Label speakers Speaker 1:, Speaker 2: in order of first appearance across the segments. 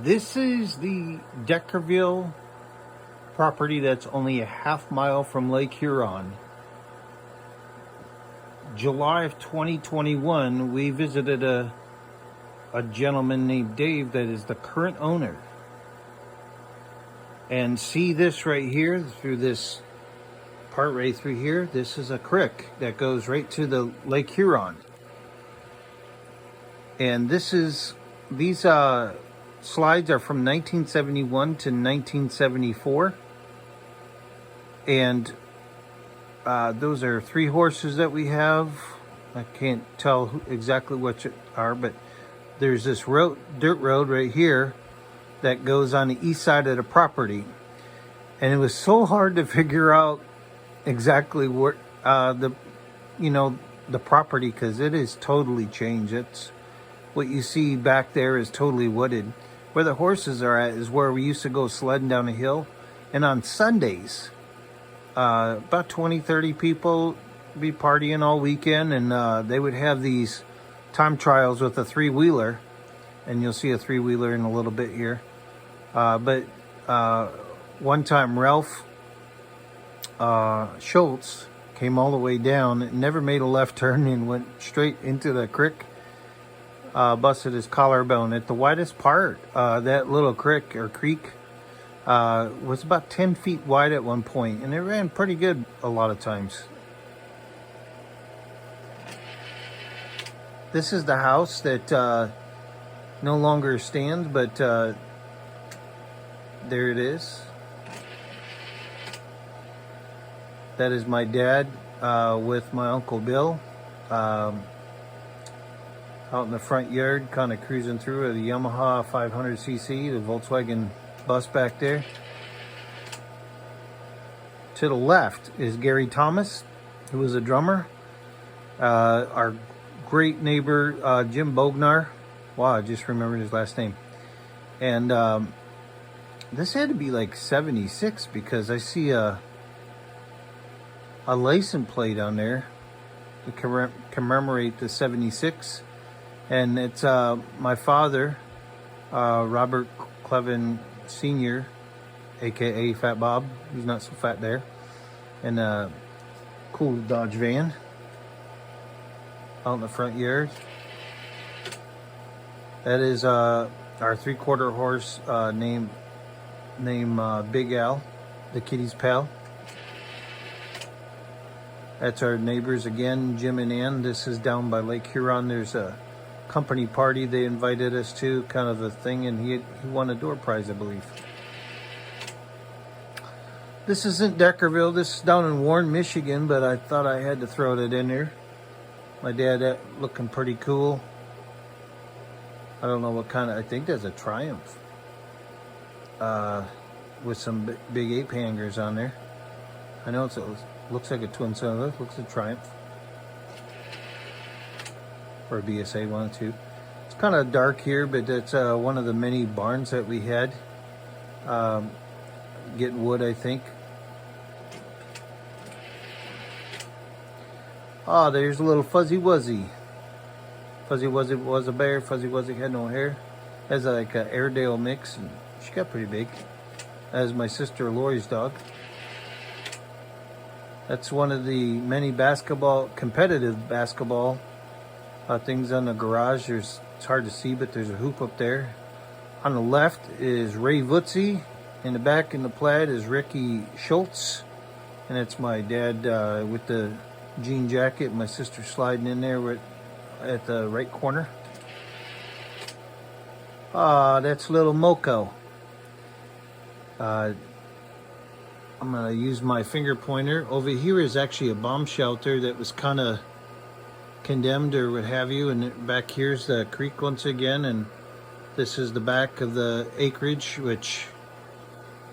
Speaker 1: This is the Deckerville property that's only a half mile from Lake Huron. July of 2021, we visited a gentleman named Dave that is the current owner. And see this right here, through this part right through here, this is a creek that goes right to the Lake Huron. And these slides are from 1971 to 1974. And those are 3 horses that we have. I can't tell exactly what are, but there's this dirt road right here that goes on the east side of the property. And it was so hard to figure out exactly where the property, because it is totally changed. It's what you see back there is totally wooded. Where the horses are at is where we used to go sledding down a hill. And on Sundays, about 20-30 people be partying all weekend, and they would have these time trials with a 3-wheeler, and you'll see a 3-wheeler in a little bit here. But one time Ralph Schultz came all the way down, never made a left turn, and went straight into the creek. Busted his collarbone at the widest part. That little creek was about 10 feet wide at one point, and it ran pretty good a lot of times. This is the house that no longer stands, but there it is. That is my dad with my Uncle Bill. Out in the front yard, kind of cruising through a Yamaha 500cc, the Volkswagen bus back there. To the left is Gary Thomas, who was a drummer. Our great neighbor, Jim Bognar. Wow, I just remembered his last name. And this had to be like 76, because I see a license plate on there to commemorate the 76. And it's my father, Robert Clevin Sr., aka Fat Bob. He's not so fat there. And a cool Dodge van out in the front yard. That is our 3/4 horse named Big Al, the kitty's pal. That's our neighbors again, Jim and Ann. This is down by Lake Huron. There's a company party they invited us to, kind of a thing, and he won a door prize, I believe. This isn't Deckerville. This is down in Warren, Michigan, but I thought I had to throw that in there. My dad looking pretty cool. I don't know what kind of, I think that's a Triumph. With some big ape hangers on there. I know it looks like a twin cylinder. Looks like a Triumph. Or a BSA 1 or 2. It's kind of dark here, but it's one of the many barns that we had. Getting wood, I think. Oh, there's a little Fuzzy Wuzzy. Fuzzy Wuzzy was a bear. Fuzzy Wuzzy had no hair. Has like an Airedale mix, and she got pretty big. That is my sister Lori's dog. That's one of the many competitive basketball things on the garage. It's hard to see, but there's a hoop up there. On the left is Ray Wuzzy. In the back in the plaid is Ricky Schultz. And it's my dad with the jean jacket. My sister sliding in there at the right corner. That's little Moco. I'm going to use my finger pointer. Over here is actually a bomb shelter that was kind of condemned or what have you, and back here's the creek once again, and this is the back of the acreage, which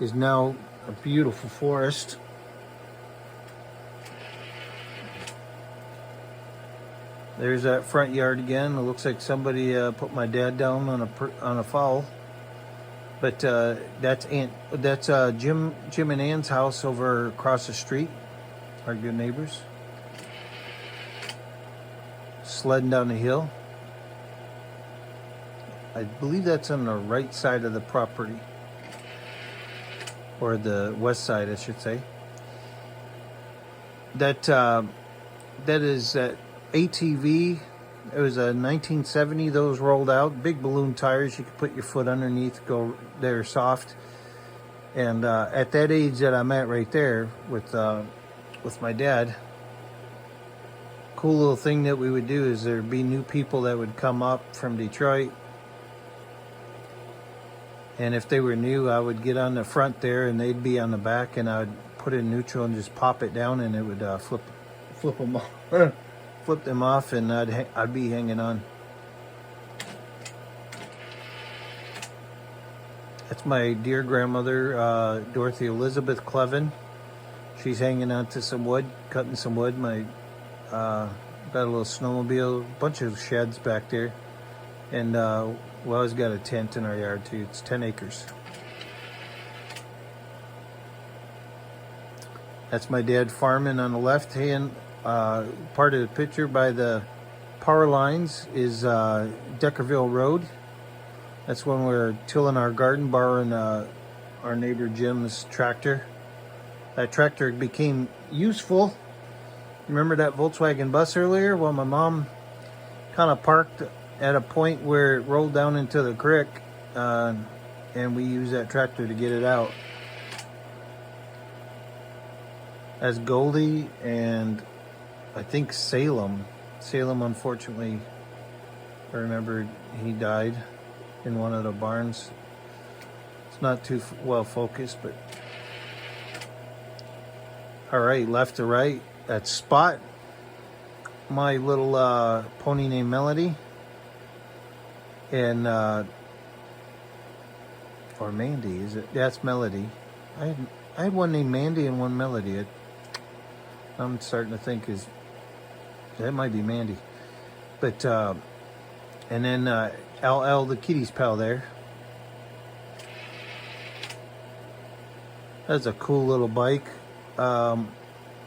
Speaker 1: is now a beautiful forest. There's that front yard again. It looks like somebody put my dad down on a foul, but that's Jim and Ann's house over across the street. Our good neighbors. Sledding down the hill. I believe that's on the right side of the property, or the west side, I should say. That is that ATV. It was a 1970. Those rolled out, big balloon tires. You could put your foot underneath, go. They're soft. And at that age that I'm at right there with my dad, cool little thing that we would do is there'd be new people that would come up from Detroit. And if they were new, I would get on the front there and they'd be on the back, and I'd put it in neutral and just pop it down, and it would flip them off, flip them off, and I'd be hanging on. That's my dear grandmother, Dorothy Elizabeth Clevin. She's hanging on to some wood, cutting some wood. Got a little snowmobile, a bunch of sheds back there, and we always got a tent in our yard too. It's 10 acres. That's my dad farming on the left hand. Part of the picture by the power lines is Deckerville Road. That's when we're tilling our garden, borrowing our neighbor Jim's tractor. That tractor became useful. Remember that Volkswagen bus earlier? Well, my mom kind of parked at a point where it rolled down into the creek, and we used that tractor to get it out. That's Goldie and I think Salem. Salem, unfortunately, I remember he died in one of the barns. It's not too well focused, but all right, left to right. That's Spot, my little pony named Melody, and or Mandy, is it? That's Melody. I had one named Mandy and one Melody. I'm starting to think that might be Mandy, but and then LL, the kitty's pal there. That's a cool little bike.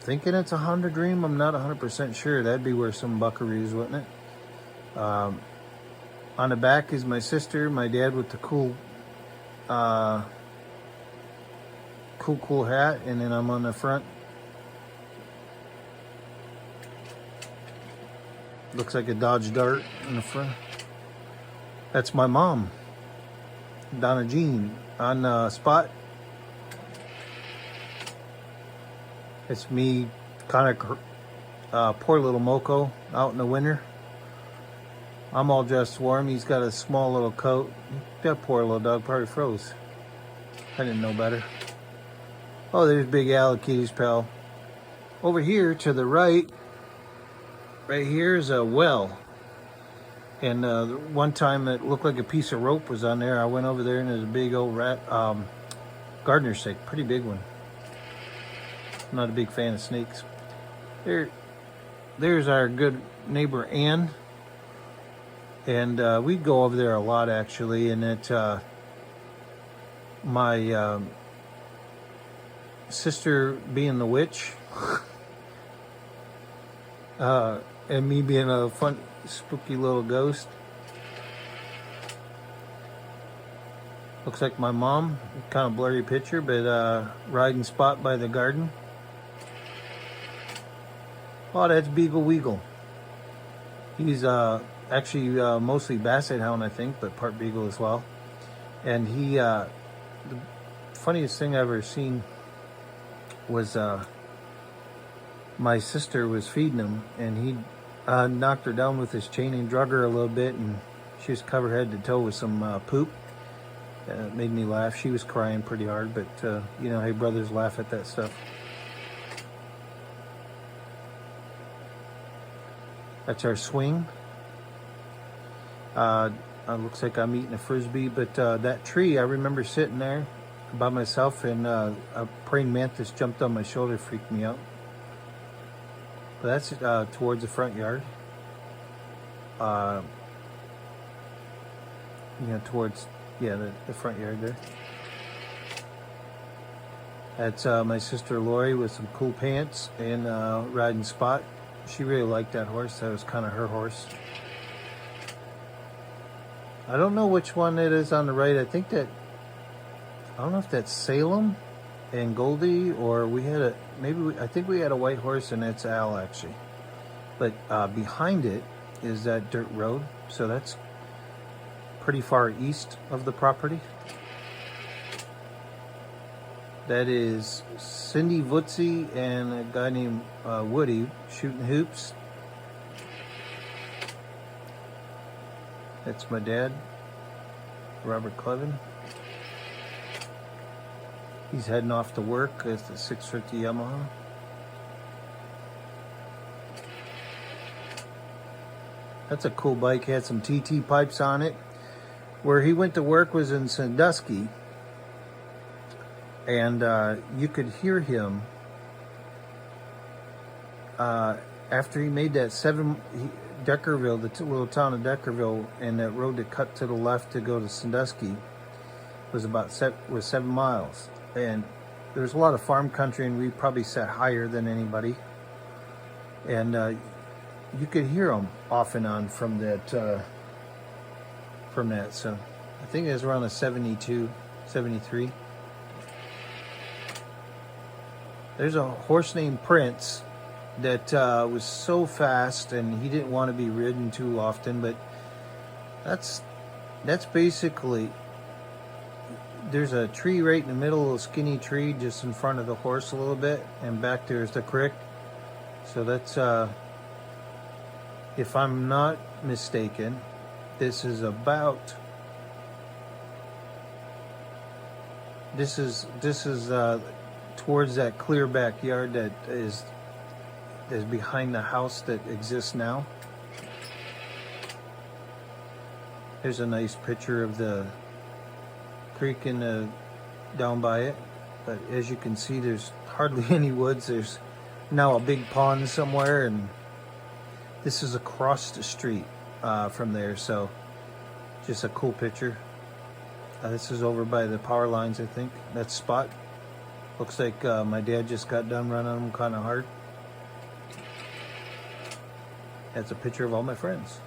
Speaker 1: Thinking it's a Honda Dream. I'm not 100% sure. That'd be worth some buckaroos, wouldn't it? On the back is my sister, my dad with the cool hat, and then I'm on the front. Looks like a Dodge Dart in the front. That's my mom, Donna Jean, on Spot. It's me, kind of poor little Moco out in the winter. I'm all dressed warm. He's got a small little coat. That poor little dog probably froze. I didn't know better. Oh, there's Big Al, Kitty's pal. Over here to the right here is a well. And one time it looked like a piece of rope was on there. I went over there and there's a big old gardener's snake, pretty big one. I'm not a big fan of snakes. There's our good neighbor Ann, and we go over there a lot actually. And my sister being the witch, and me being a fun, spooky little ghost. Looks like my mom, kind of blurry picture, but riding Spot by the garden. Oh, that's Beagle Weagle. He's actually mostly Basset Hound, I think, but part Beagle as well. And he, the funniest thing I've ever seen was my sister was feeding him, and he knocked her down with his chain and drug her a little bit, and she was covered head to toe with some poop. It made me laugh. She was crying pretty hard, but you know, hey, brothers laugh at that stuff. That's our swing. Looks like I'm eating a Frisbee, but that tree, I remember sitting there by myself, and a praying mantis jumped on my shoulder, freaked me out. But that's towards the front yard. You know, towards, yeah, the front yard there. That's my sister Lori with some cool pants and riding Spot. She really liked that horse. That was kind of her horse. I don't know which one it is on the right. I think that, I don't know if that's Salem and Goldie, or we had a, I think we had a white horse and it's Al actually. But behind it is that dirt road. So that's pretty far east of the property. That is Cindy Wuzzy and a guy named Woody shooting hoops. That's my dad, Robert Clevin. He's heading off to work with the 650 Yamaha. That's a cool bike, had some TT pipes on it. Where he went to work was in Sandusky. And you could hear him after he made that Deckerville, the little town of Deckerville, and that road that cut to the left to go to Sandusky was about 7 miles. And there's a lot of farm country, and we probably sat higher than anybody. And you could hear him off and on from that. So I think it was around a 72, 73. There's a horse named Prince that was so fast, and he didn't want to be ridden too often, but that's basically, there's a tree right in the middle, a skinny tree just in front of the horse a little bit, and back there's the Crick. So that's, if I'm not mistaken, this is about, this is towards that clear backyard that is behind the house that exists now. There's a nice picture of the creek in down by it, but as you can see, there's hardly any woods. There's now a big pond somewhere, and this is across the street from there, so just a cool picture. This is over by the power lines, I think. That spot looks like my dad just got done running them kind of hard. That's a picture of all my friends.